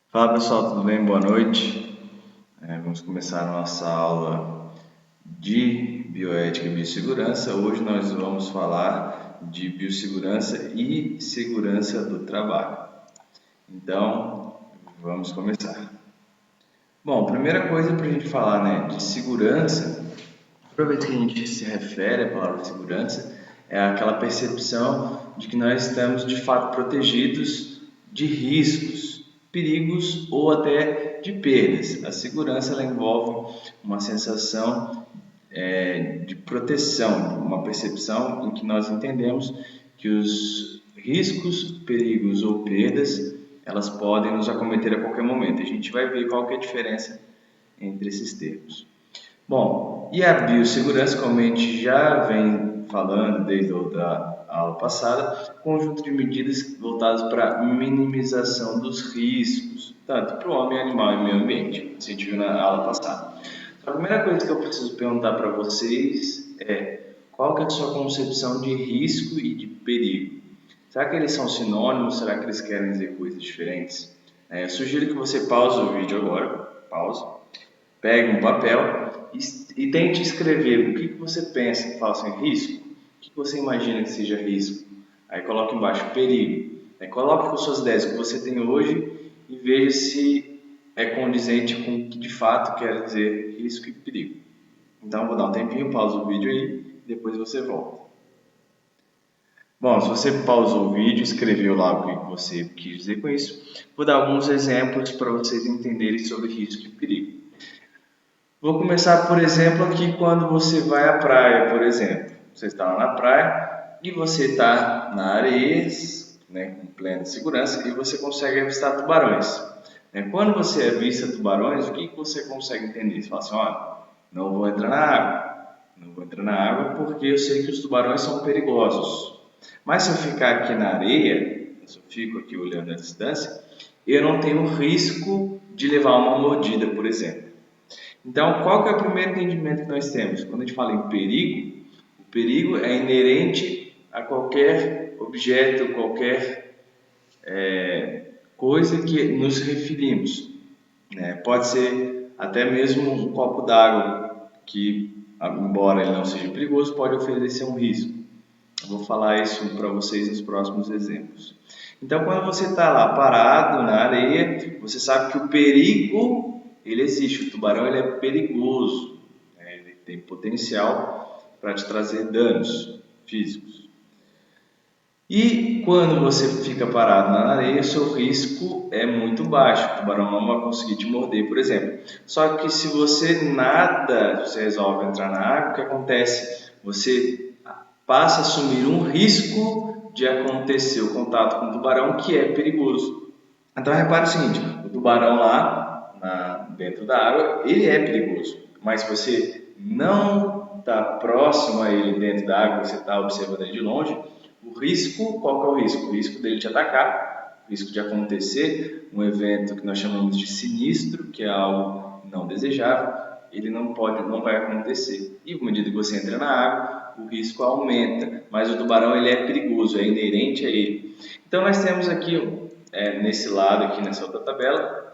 Fala pessoal, tudo bem? Boa noite. Vamos começar a nossa aula de bioética e biossegurança. Hoje nós vamos falar de biossegurança e segurança do trabalho. Então, vamos começar. Bom, primeira coisa para a gente falar, de segurança, toda vez que a gente se refere à palavra segurança, é aquela percepção de que nós estamos de fato protegidos de riscos, perigos ou até de perdas. A segurança ela envolve uma sensação de proteção, uma percepção em que nós entendemos que os riscos, perigos ou perdas elas podem nos acometer a qualquer momento. A gente vai ver qual que é a diferença entre esses termos. Bom, e a biossegurança, como a gente já vem falando desde a aula passada, conjunto de medidas voltadas para a minimização dos riscos, tanto para o homem, animal e meio ambiente, que a gente viu na aula passada. A primeira coisa que eu preciso perguntar para vocês é qual que é a sua concepção de risco e de perigo? Será que eles são sinônimos? Será que eles querem dizer coisas diferentes? Eu sugiro que você pause o vídeo agora, pause, pegue um papel e tente escrever o que você pensa, fala assim, risco, o que você imagina que seja risco. Aí coloque embaixo perigo. Aí coloque com suas ideias o que você tem hoje e veja se é condizente com o que de fato quer dizer risco e perigo. Então vou dar um tempinho, pausa o vídeo aí e depois você volta. Bom, se você pausou o vídeo, escreveu lá o que você quis dizer com isso, vou dar alguns exemplos para vocês entenderem sobre risco e perigo. Vou começar, por exemplo, aqui quando você vai à praia, por exemplo. Você está lá na praia e você está na areia, com plena segurança, e você consegue avistar tubarões. Quando você avista tubarões, o que você consegue entender? Você fala assim, olha, não vou entrar na água. Não vou entrar na água porque eu sei que os tubarões são perigosos. Mas se eu ficar aqui na areia, se eu fico aqui olhando a distância, eu não tenho risco de levar uma mordida, por exemplo. Então, qual que é o primeiro entendimento que nós temos? Quando a gente fala em perigo, o perigo é inerente a qualquer objeto, qualquer coisa que nos referimos. Pode ser até mesmo um copo d'água que, embora ele não seja perigoso, pode oferecer um risco. Eu vou falar isso para vocês nos próximos exemplos. Então, quando você está lá parado na areia, você sabe que o perigo ele existe. O tubarão ele é perigoso, ele tem potencial para te trazer danos físicos. E quando você fica parado na areia, o seu risco é muito baixo. O tubarão não vai conseguir te morder, por exemplo. Só que se você nada, você resolve entrar na água, o que acontece? Você passa a assumir um risco de acontecer o contato com o tubarão, que é perigoso. Então repare o seguinte, o tubarão lá dentro da água, ele é perigoso, mas se você não está próximo a ele dentro da água, você está observando ele de longe, o risco, qual que é o risco? O risco dele te atacar, o risco de acontecer um evento que nós chamamos de sinistro, que é algo não desejável, ele não vai acontecer. E à medida que você entra na água, o risco aumenta, mas o tubarão ele é perigoso, é inerente a ele. Então nós temos aqui, nesse lado aqui nessa outra tabela,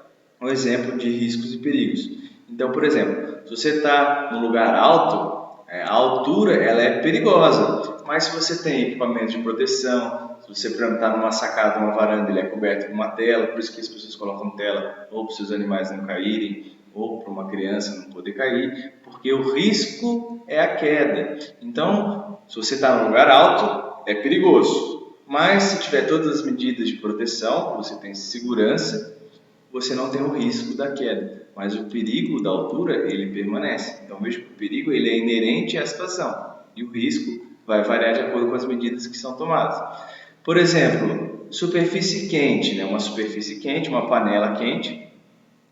um exemplo de riscos e perigos. Então, por exemplo, se você está num lugar alto, a altura ela é perigosa, mas se você tem equipamento de proteção, se você, por exemplo, está numa sacada, numa varanda, ele é coberto com uma tela, por isso que as pessoas colocam tela, ou para os seus animais não caírem, ou para uma criança não poder cair, porque o risco é a queda. Então, se você está num lugar alto, é perigoso, mas se tiver todas as medidas de proteção, você tem segurança, você não tem o risco da queda, mas o perigo da altura ele permanece. Então veja que o perigo ele é inerente à situação e o risco vai variar de acordo com as medidas que são tomadas. Por exemplo, superfície quente, uma superfície quente, uma panela quente,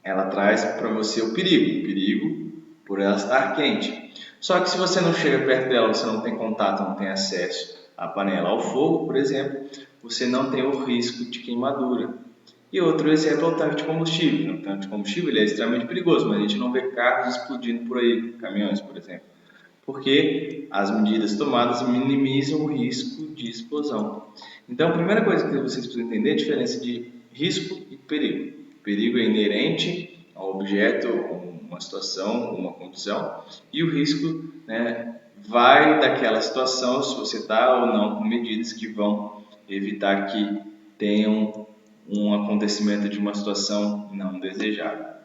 ela traz para você o perigo por ela estar quente. Só que se você não chega perto dela, você não tem contato, não tem acesso à panela ao fogo, por exemplo, você não tem o risco de queimadura. E outro exemplo é o tanque de combustível. O tanque de combustível ele é extremamente perigoso, mas a gente não vê carros explodindo por aí, caminhões, por exemplo, porque as medidas tomadas minimizam o risco de explosão. Então, a primeira coisa que vocês precisam entender é a diferença de risco e perigo. perigo é inerente ao objeto, uma situação, uma condição, e o risco, né, vai daquela situação, se você está ou não com medidas que vão evitar que tenham um acontecimento de uma situação não desejada.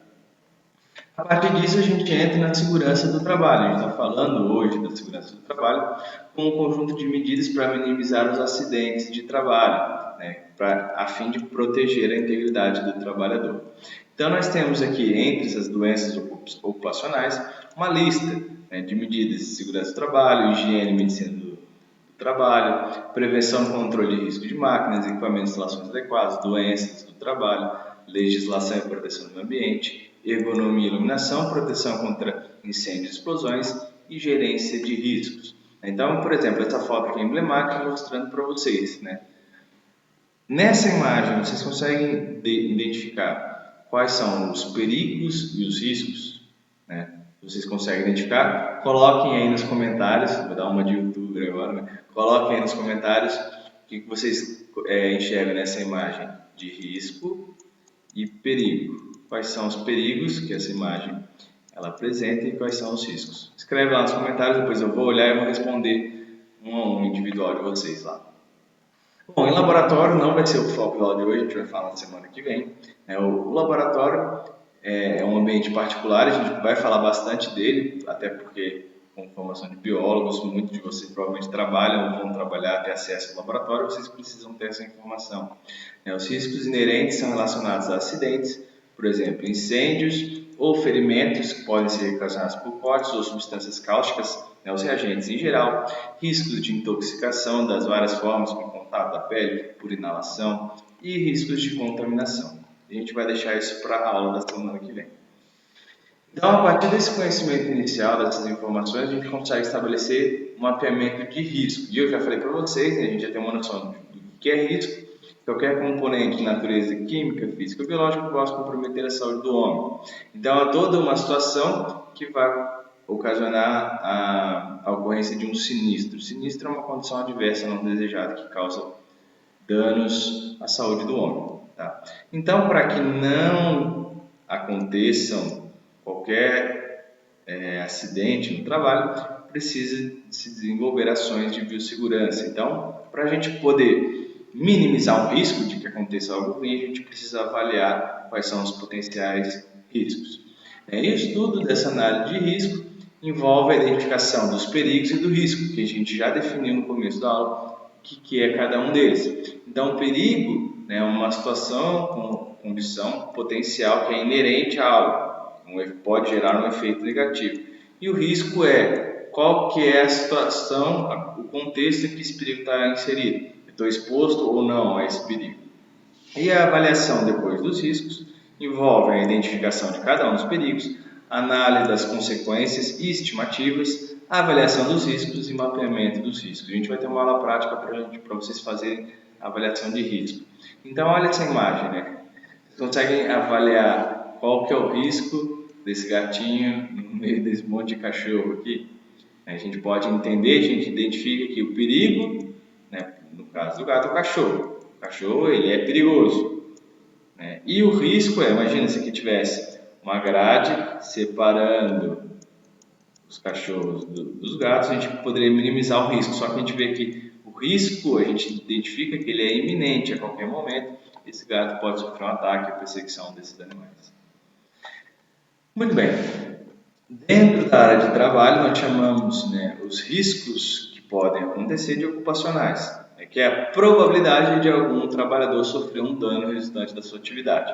A partir disso, a gente entra na segurança do trabalho. A gente está falando hoje da segurança do trabalho com um conjunto de medidas para minimizar os acidentes de trabalho, né, a fim de proteger a integridade do trabalhador. Então, nós temos aqui, entre essas doenças ocupacionais, uma lista, né, de medidas de segurança do trabalho, higiene e medicina do trabalho, prevenção e controle de risco de máquinas, equipamentos e instalações adequados, doenças do trabalho, legislação e proteção do meio ambiente, ergonomia e iluminação, proteção contra incêndios e explosões e gerência de riscos. Então, por exemplo, essa foto aqui é emblemática mostrando para vocês, né? Nessa imagem, vocês conseguem identificar quais são os perigos e os riscos, né? Vocês conseguem identificar? Coloquem aí nos comentários, vou dar uma de youtuber agora, né? Coloquem aí nos comentários o que vocês enxergam nessa imagem de risco e perigo. Quais são os perigos que essa imagem ela apresenta e quais são os riscos. Escreve lá nos comentários, depois eu vou olhar e vou responder um a um individual de vocês lá. Bom, em laboratório não vai ser o foco da aula de hoje, a gente vai falar na semana que vem. O laboratório é um ambiente particular, a gente vai falar bastante dele, até porque, com formação de biólogos, muitos de vocês provavelmente trabalham ou vão trabalhar, ter acesso ao laboratório, vocês precisam ter essa informação. Os riscos inerentes são relacionados a acidentes, por exemplo, incêndios ou ferimentos que podem ser ocasionados por cortes ou substâncias cáusticas, os reagentes em geral, riscos de intoxicação das várias formas, por contato da pele, por inalação e riscos de contaminação. A gente vai deixar isso para a aula da semana que vem. Então, a partir desse conhecimento inicial, dessas informações, a gente consegue estabelecer um mapeamento de risco. E eu já falei para vocês, né, a gente já tem uma noção do que é risco. Qualquer componente de natureza química, física ou biológica possa comprometer a saúde do homem. Então, há toda uma situação que vai ocasionar a ocorrência de um sinistro. O sinistro é uma condição adversa não desejada que causa danos à saúde do homem. Tá? Então, para que não aconteçam qualquer acidente no trabalho, precisa se desenvolver ações de biossegurança. Então, para a gente poder minimizar o risco de que aconteça algo ruim, a gente precisa avaliar quais são os potenciais riscos. E o estudo dessa análise de risco envolve a identificação dos perigos e do risco, que a gente já definiu no começo da aula, o que é cada um deles. Então, o perigo é uma situação com condição potencial que é inerente a algo, pode gerar um efeito negativo. E o risco é qual que é a situação, o contexto em que esse perigo está inserido. Estou exposto ou não a esse perigo. E a avaliação depois dos riscos envolve a identificação de cada um dos perigos, análise das consequências e estimativas, a avaliação dos riscos e mapeamento dos riscos. A gente vai ter uma aula prática para vocês fazerem a avaliação de risco. Então, olha essa imagem, né? Vocês conseguem avaliar qual que é o risco desse gatinho no meio desse monte de cachorro aqui? A gente pode entender, a gente identifica que o perigo, né, no caso do gato, é o cachorro. O cachorro, ele é perigoso. Né? E o risco imagina se aqui tivesse uma grade separando os cachorros dos gatos, a gente poderia minimizar o risco. Só que a gente vê que o risco, a gente identifica que ele é iminente a qualquer momento. Esse gato pode sofrer um ataque ou perseguição desses animais. Muito bem. Dentro da área de trabalho, nós chamamos, né, os riscos que podem acontecer de ocupacionais, que é a probabilidade de algum trabalhador sofrer um dano resultante da sua atividade.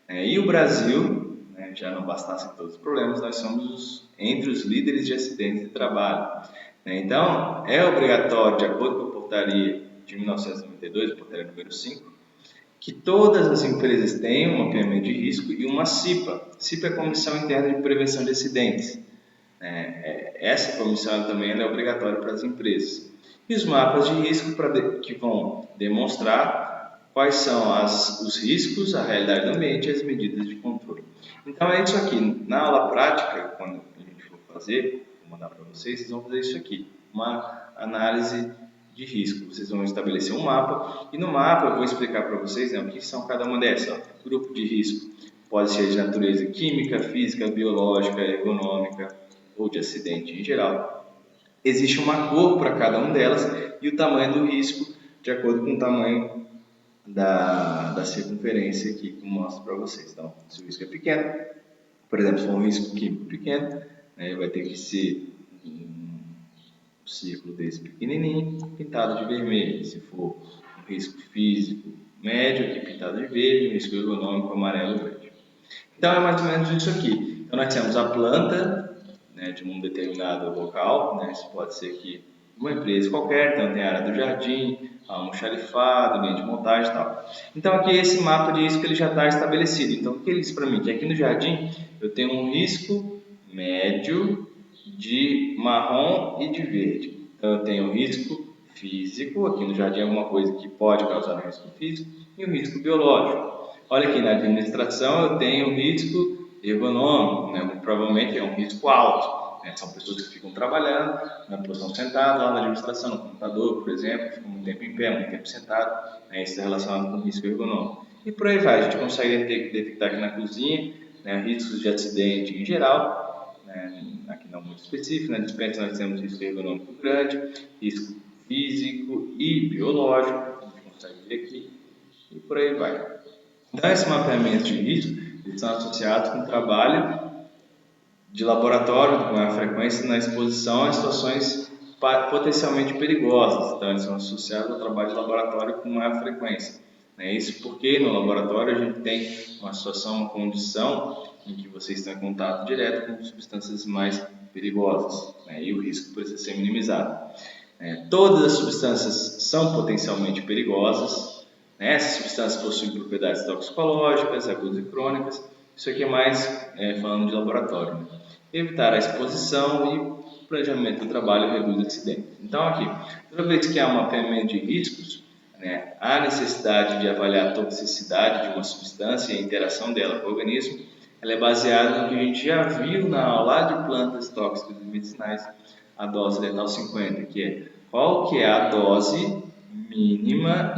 E o Brasil, né, já não bastassem todos os problemas, nós somos entre os líderes de acidentes de trabalho. Então, é obrigatório, de acordo com a portaria de 1992, portaria número 5, que todas as empresas tenham um mapeamento de risco e uma CIPA. CIPA é a Comissão Interna de Prevenção de Acidentes. Essa comissão também é obrigatória para as empresas. E os mapas de risco que vão demonstrar quais são os riscos, a realidade do ambiente e as medidas de controle. Então é isso aqui. Na aula prática, quando a gente for fazer, vou mandar para vocês, vocês vão fazer isso aqui. Uma análise de risco. Vocês vão estabelecer um mapa e no mapa eu vou explicar para vocês, né, o que são cada uma dessas. Ó. Grupo de risco pode ser de natureza química, física, biológica, ergonômica ou de acidente em geral. Existe uma cor para cada uma delas e o tamanho do risco de acordo com o tamanho da circunferência aqui que eu mostro para vocês. Então, se o risco é pequeno, por exemplo, se for um risco químico pequeno, né, vai ter que ser um círculo desse pequenininho, pintado de vermelho. Se for um risco físico médio, aqui pintado de verde, um risco ergonômico amarelo ou verde. Então, é mais ou menos isso aqui. Então, nós temos a planta, né, de um determinado local, né, isso pode ser que uma empresa qualquer, então tem a área do jardim, almoxarifado, linha de montagem e tal. Então, aqui esse mapa de risco ele já está estabelecido. Então, o que ele diz para mim? Que aqui no jardim eu tenho um risco médio de marrom e de verde. Então, eu tenho um risco físico, aqui no jardim alguma coisa que pode causar um risco físico, e um risco biológico. Olha aqui, na administração eu tenho um risco ergonômico, né? Provavelmente é um risco alto, né? São pessoas que ficam trabalhando na posição sentada lá na administração, no computador, por exemplo, ficam muito tempo em pé, muito tempo sentado, né? Isso é relacionado com risco ergonômico. E por aí vai, a gente consegue detectar aqui na cozinha, né, riscos de acidente em geral, né, aqui não muito específico, na dispensa nós temos risco ergonômico grande, risco físico e biológico, a gente consegue ver aqui, e por aí vai. Então, esse mapeamento de risco estão associados com o trabalho de laboratório com maior frequência na exposição a situações potencialmente perigosas. Então, eles são associados ao trabalho de laboratório com maior frequência. Isso porque no laboratório a gente tem uma situação, uma condição em que vocês estão em contato direto com substâncias mais perigosas, e o risco precisa ser minimizado. Todas as substâncias são potencialmente perigosas. Essas substâncias possuem propriedades toxicológicas, agudas e crônicas. Isso aqui é mais falando de laboratório. Né? Evitar a exposição e planejamento do trabalho reduz acidentes. Então, aqui, toda vez que há um mapeamento de riscos, há necessidade de avaliar a toxicidade de uma substância e a interação dela com o organismo. Ela é baseada no que a gente já viu na aula de plantas tóxicas e medicinais, a dose letal 50, que é qual que é a dose mínima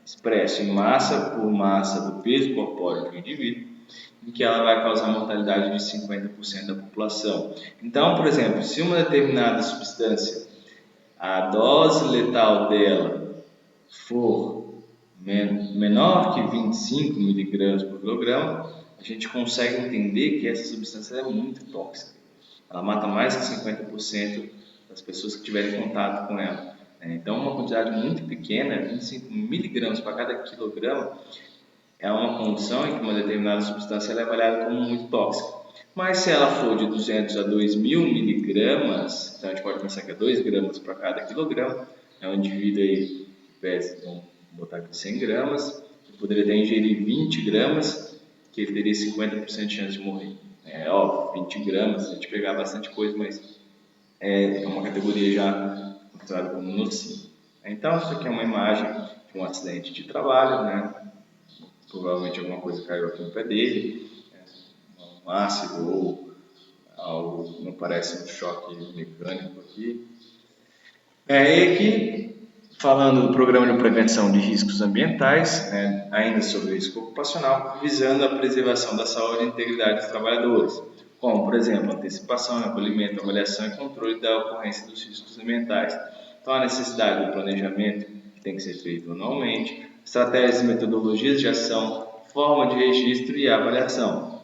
expresso em massa por massa do peso corpóreo do indivíduo, em que ela vai causar mortalidade de 50% da população. Então, por exemplo, se uma determinada substância, a dose letal dela for menor que 25 mg por quilograma, a gente consegue entender que essa substância é muito tóxica. Ela mata mais que 50% das pessoas que tiverem contato com ela. Então, uma quantidade muito pequena, 25 mg para cada quilograma, é uma condição em que uma determinada substância é avaliada como muito tóxica. Mas se ela for de 200 a 2.000 miligramas, então a gente pode pensar que é 2 gramas para cada quilograma, um indivíduo aí que pesa, vamos botar aqui 100 gramas, ele poderia até ingerir 20 gramas, que ele teria 50% de chance de morrer. Óbvio, 20 gramas, a gente pegar bastante coisa, mas é uma categoria já considerada como nociva. Então, isso aqui é uma imagem de um acidente de trabalho, né? Provavelmente alguma coisa caiu aqui no pé dele, um ácido ou algo, não parece um choque mecânico aqui. E aqui, falando do programa de prevenção de riscos ambientais, ainda sobre o risco ocupacional, visando a preservação da saúde e integridade dos trabalhadores, como, por exemplo, antecipação, acolhimento, avaliação e controle da ocorrência dos riscos ambientais. Então, a necessidade do planejamento, que tem que ser feito anualmente, estratégias e metodologias de ação, forma de registro e avaliação.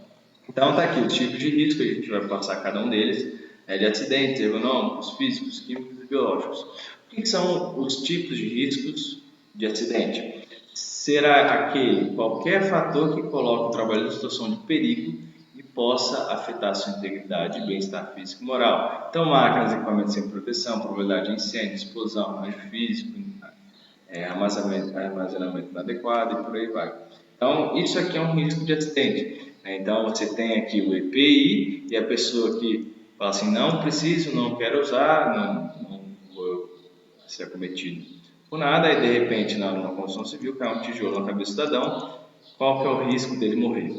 Então, está aqui os tipos de risco, a gente vai passar cada um deles, de acidentes ergonômicos, físicos, químicos e biológicos. O que são os tipos de riscos de acidente? Será qualquer fator que coloque o trabalhador em situação de perigo e possa afetar sua integridade e bem-estar físico e moral. Então, máquinas e equipamentos sem proteção, probabilidade de incêndio, explosão, arranjo físico, armazenamento inadequado e por aí vai. Então, isso aqui é um risco de acidente. Então, você tem aqui o EPI e a pessoa que fala assim, não preciso, não quero usar, não vou ser acometido por nada, e de repente, na construção civil, cai um tijolo na cabeça do cidadão, qual que é o risco dele morrer?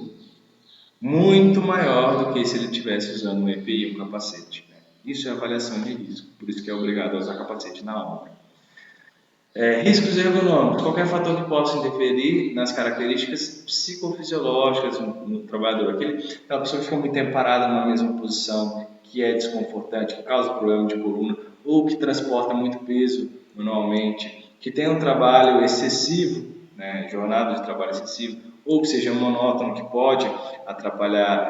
Muito maior do que se ele estivesse usando um EPI, um capacete. Isso é avaliação de risco, por isso que é obrigado a usar capacete na obra. Riscos ergonômicos, qualquer fator que possa interferir nas características psicofisiológicas no trabalhador. Aquela pessoa que fica muito tempo parada numa mesma posição, que é desconfortante, que causa problema de coluna, ou que transporta muito peso manualmente, que tem um trabalho excessivo, né, jornada de trabalho excessivo, ou que seja monótono, que pode atrapalhar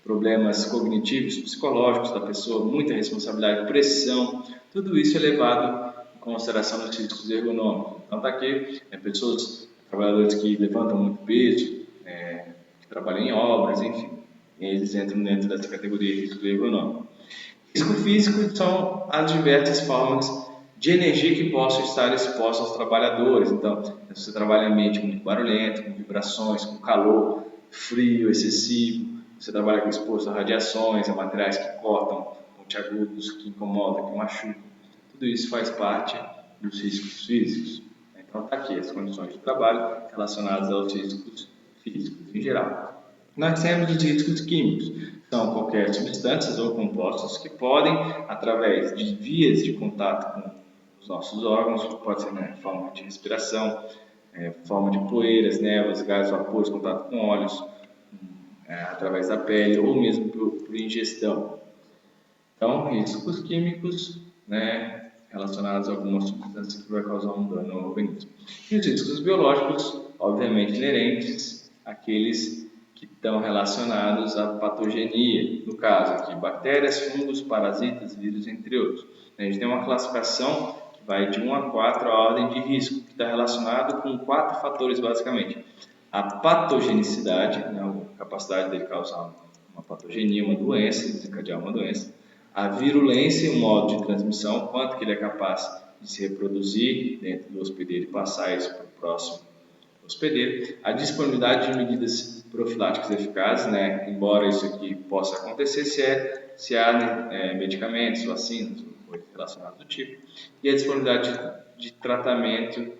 problemas cognitivos, psicológicos da pessoa, muita responsabilidade, pressão, tudo isso é levado em consideração nos riscos ergonômicos. Então está aqui, pessoas, trabalhadores que levantam muito peso, que trabalham em obras, enfim, eles entram dentro dessa categoria de risco ergonômico. Risco físico são as diversas formas de energia que possam estar expostas aos trabalhadores. Então, se você trabalha em ambiente muito barulhento, com vibrações, com calor, frio excessivo, você trabalha com exposto a radiações, a materiais que cortam, pontiagudos, que incomodam, que machucam. Tudo isso faz parte dos riscos físicos. Então, está aqui as condições de trabalho relacionadas aos riscos físicos em geral. Nós temos os riscos químicos, são qualquer substâncias ou compostos que podem, através de vias de contato com os nossos órgãos, pode ser na forma de respiração, forma de poeiras, névoas, gases, vapores, contato com óleos, através da pele ou mesmo por ingestão. Então, riscos químicos, né, relacionados a alguma substância que vai causar um dano ao organismo. E os riscos biológicos, obviamente inerentes àqueles que estão relacionados à patogenia, no caso aqui, bactérias, fungos, parasitas, vírus, entre outros. A gente tem uma classificação que vai de 1 a 4 a ordem de risco, que está relacionado com 4 fatores basicamente. A patogenicidade, né, a capacidade dele causar uma patogenia, uma doença, desencadear uma doença. A virulência e o modo de transmissão, quanto que ele é capaz de se reproduzir dentro do hospedeiro e passar isso para o próximo hospedeiro. A disponibilidade de medidas profiláticas eficazes, né? Embora isso aqui possa acontecer se há medicamentos, vacinas, coisas relacionadas do tipo. E a disponibilidade de tratamento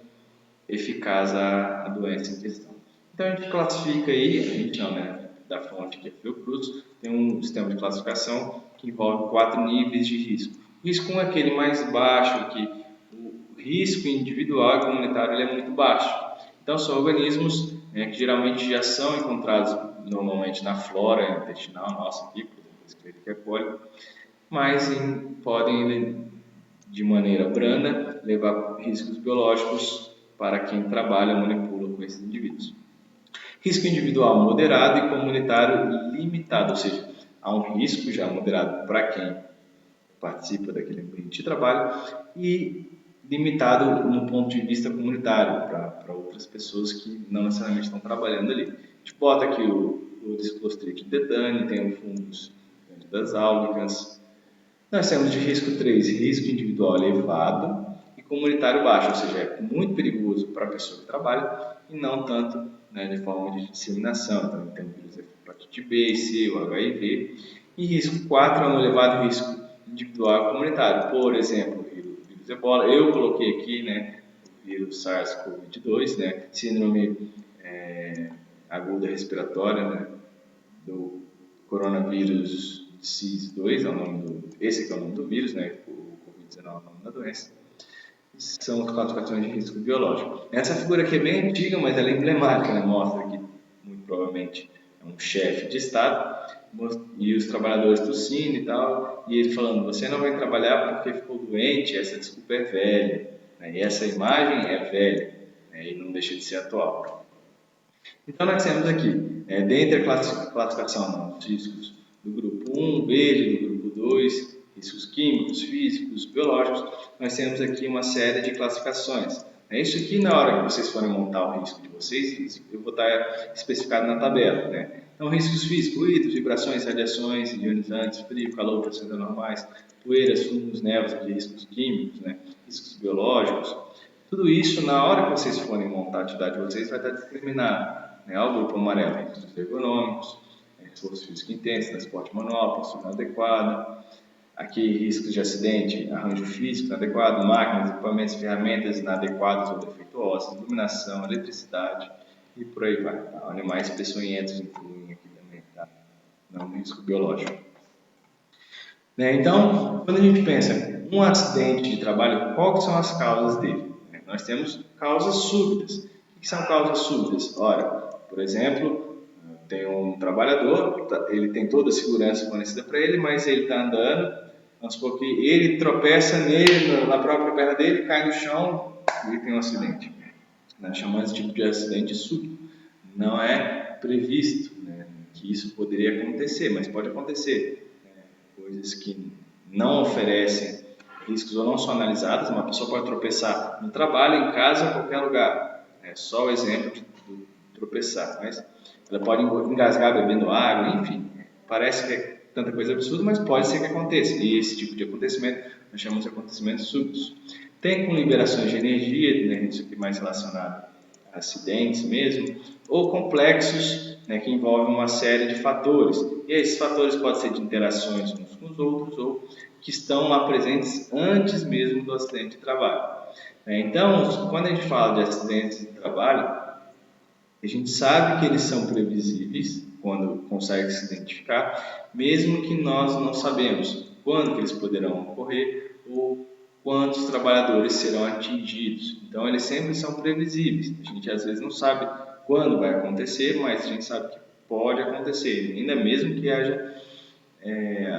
eficaz à doença em questão. Então a gente classifica aí, a gente não, né? Da fonte que é Fiocruz, tem um sistema de classificação que envolve 4 níveis de risco. O risco 1 é aquele mais baixo, que o risco individual e comunitário ele é muito baixo. Então são organismos que geralmente já são encontrados normalmente na flora intestinal nossa aqui, por exemplo, a Escherichia coli, mas podem de maneira branda levar riscos biológicos para quem trabalha ou manipula com esses indivíduos. Risco individual moderado e comunitário limitado, ou seja, há um risco já moderado para quem participa daquele ambiente de trabalho e limitado no ponto de vista comunitário para outras pessoas que não necessariamente estão trabalhando ali. A gente bota aqui o Disclostridium tetani, tem o fungos das álgicas. Nós temos de risco 3, risco individual elevado e comunitário baixo, ou seja, é muito perigoso para a pessoa que trabalha e não tanto, né, de forma de disseminação. Então, tem o vírus hepatite B, C, o HIV. E risco 4 é um elevado risco individual e comunitário. Por exemplo, o vírus Ebola. Eu coloquei aqui, né, o vírus SARS-CoV-2, né, síndrome aguda respiratória, né, do coronavírus SIS-2, é o nome esse aqui é o nome do vírus, né, o Covid-19 é o nome da doença. São as classificações de risco biológico. Essa figura aqui é bem antiga, mas ela é emblemática, né? Mostra que, muito provavelmente, é um chefe de Estado e os trabalhadores tossindo e tal, e ele falando, você não vai trabalhar porque ficou doente, essa desculpa é velha, né? E essa imagem é velha, né? E não deixa de ser atual. Então, nós temos aqui, dentre a classificação dos riscos do grupo 1, verde, do grupo 2, riscos químicos, físicos, biológicos, nós temos aqui uma série de classificações. Isso aqui, na hora que vocês forem montar o risco de vocês, eu vou estar especificado na tabela, né? Então, riscos físicos, ruídos, vibrações, radiações, ionizantes, frio, calor, pressões anormais, poeiras, fungos, névoas, de riscos químicos, né? Riscos biológicos. Tudo isso, na hora que vocês forem montar a atividade de vocês, vai estar discriminado, né? O grupo amarelo, riscos ergonômicos, esforço físico intenso, transporte manual, postura inadequada. Aqui, riscos de acidente, arranjo físico inadequado, máquinas, equipamentos, ferramentas inadequadas ou defeituosas, iluminação, eletricidade e por aí vai. Tá? Animais peçonhentos incluem aqui também, tá? Não risco biológico. Então, quando a gente pensa um acidente de trabalho, quais são as causas dele? Nós temos causas súbitas. O que são causas súbitas? Ora, por exemplo, tem um trabalhador, ele tem toda a segurança fornecida para ele, mas ele está andando, vamos supor que ele tropeça nele, na própria perna dele, cai no chão e tem um acidente. Nós chamamos esse tipo de acidente súbito. Não é previsto, né, que isso poderia acontecer, mas pode acontecer. Coisas que não oferecem riscos ou não são analisadas. Uma pessoa pode tropeçar no trabalho, em casa, em qualquer lugar. É só o exemplo de tropeçar, mas ela pode engasgar bebendo água, enfim. Parece que é tanta coisa absurda, mas pode ser que aconteça. E esse tipo de acontecimento nós chamamos de acontecimentos súbitos. Tem com liberações de energia, né, isso aqui mais relacionado a acidentes mesmo, ou complexos, né, que envolvem uma série de fatores. E esses fatores podem ser de interações uns com os outros ou que estão lá presentes antes mesmo do acidente de trabalho. Então, quando a gente fala de acidentes de trabalho, a gente sabe que eles são previsíveis quando consegue se identificar, mesmo que nós não sabemos quando que eles poderão ocorrer ou quantos trabalhadores serão atingidos. Então, eles sempre são previsíveis. A gente às vezes não sabe quando vai acontecer, mas a gente sabe que pode acontecer, ainda mesmo que haja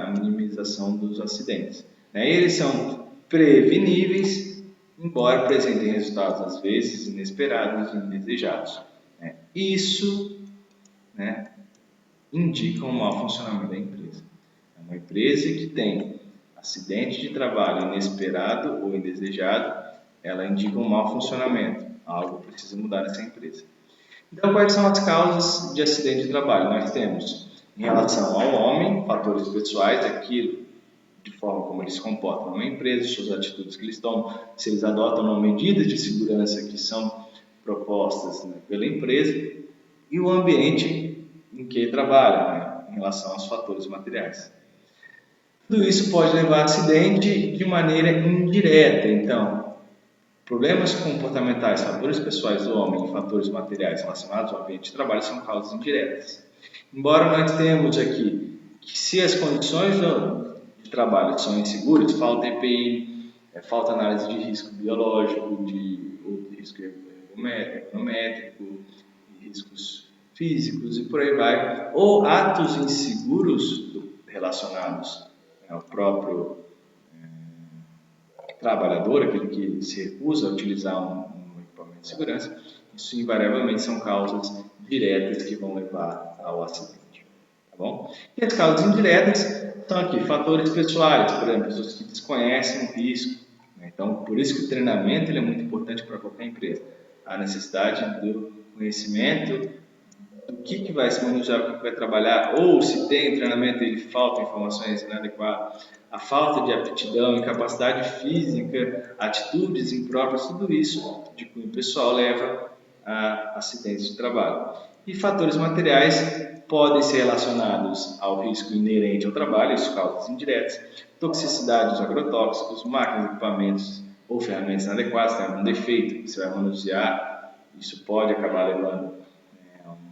a minimização dos acidentes. Eles são preveníveis, embora apresentem resultados às vezes inesperados e indesejados. Isso, né, indica um mau funcionamento da empresa. É uma empresa que tem acidente de trabalho inesperado ou indesejado, ela indica um mau funcionamento. Algo precisa mudar nessa empresa. Então, quais são as causas de acidente de trabalho? Nós temos, em relação ao homem, fatores pessoais, aquilo de forma como eles se comportam numa empresa, suas atitudes que eles tomam, se eles adotam ou não medidas de segurança que são propostas, né, pela empresa, e o ambiente em que ele trabalha, né, em relação aos fatores materiais. Tudo isso pode levar a acidente de maneira indireta. Então, problemas comportamentais, fatores pessoais do homem e fatores materiais relacionados ao ambiente de trabalho são causas indiretas. Embora nós tenhamos aqui que se as condições de trabalho são inseguras, falta EPI, falta análise de risco biológico, ou de risco ergonométrico, riscos físicos e por aí vai, ou atos inseguros relacionados ao próprio trabalhador, aquele que se recusa a utilizar um equipamento de segurança, isso invariavelmente são causas diretas que vão levar ao acidente. Tá bom? E as causas indiretas são aqui fatores pessoais, por exemplo, pessoas que desconhecem o risco. Então, por isso que o treinamento ele é muito importante para qualquer empresa. A necessidade do conhecimento do que vai se manusear, o que vai trabalhar, ou se tem treinamento e faltam informações inadequadas, a falta de aptidão, incapacidade física, atitudes impróprias, tudo isso de cunho pessoal leva a acidentes de trabalho. E fatores materiais podem ser relacionados ao risco inerente ao trabalho, isso causas indiretas, toxicidade dos agrotóxicos, máquinas, equipamentos ou ferramentas inadequadas, tem algum defeito que você vai manusear, isso pode acabar levando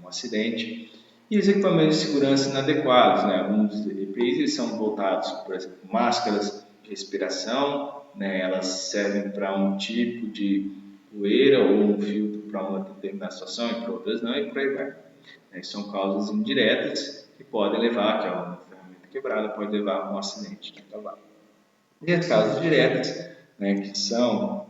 um acidente, e os equipamentos de segurança inadequados, né? Alguns EPIs eles são voltados, por exemplo, máscaras de respiração, né? Elas servem para um tipo de poeira ou um filtro para uma determinada situação e para outras não, e por aí vai. São causas indiretas que podem levar, que é uma ferramenta quebrada, pode levar a um acidente de trabalho. E as causas diretas, né, que são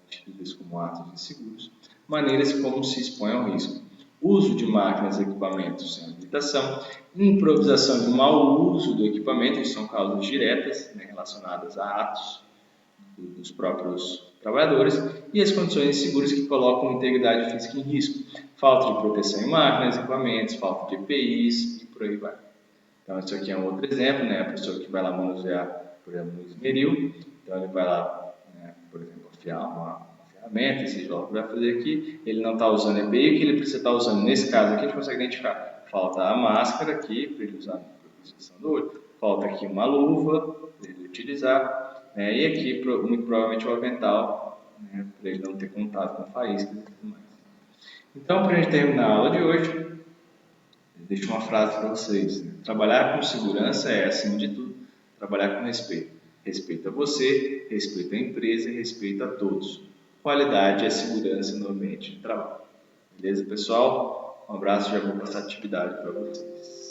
instituídas como atos inseguros, maneiras como se expõe ao risco. Uso de máquinas e equipamentos sem habilitação, improvisação de mau uso do equipamento, que são causas diretas, né, relacionadas a atos dos próprios trabalhadores, e as condições inseguras que colocam a integridade física em risco, falta de proteção em máquinas, equipamentos, falta de EPIs e por aí vai. Então, isso aqui é um outro exemplo, né, a pessoa que vai lá manusear, por exemplo, no esmeril, então ele vai lá, né, por exemplo, afiar uma ferramenta, seja lá o que vai fazer aqui, ele não está usando EPI, o que ele precisa estar usando? Nesse caso aqui, a gente consegue identificar. Falta a máscara aqui, para ele usar na proteção do olho, falta aqui uma luva, para ele utilizar, né? E aqui, muito provavelmente, o avental, né, para ele não ter contato com faíscas e tudo mais. Então, para a gente terminar a aula de hoje, eu deixo uma frase para vocês. Trabalhar com segurança é, acima de tudo, trabalhar com respeito. respeito a você, respeito à empresa e respeito a todos. Qualidade é segurança no ambiente de trabalho. Beleza, pessoal? Um abraço, já vou passar a atividade para vocês.